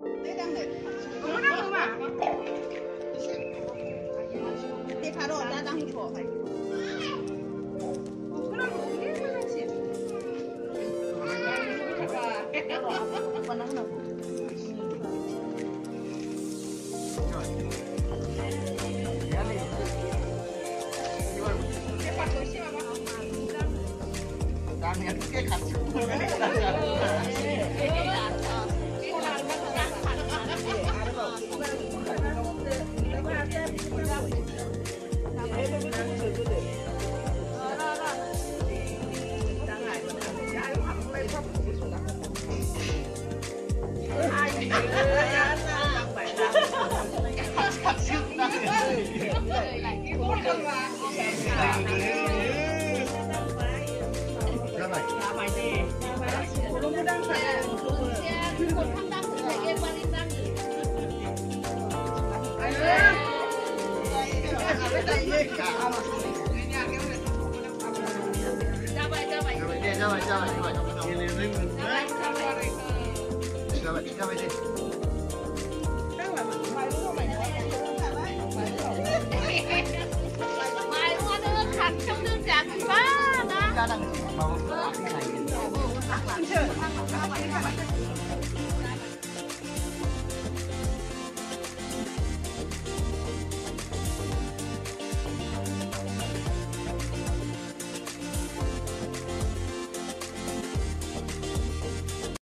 Đấy đang để. Có đang không à? Thế phá đồ ra đang đi bỏ phải. Có đang không biết mà chị. Còn đang được. Daniel cái khăn Hãy subscribe cho kênh Ghiền Mì Gõ để không bỏ lỡ những video hấp dẫn.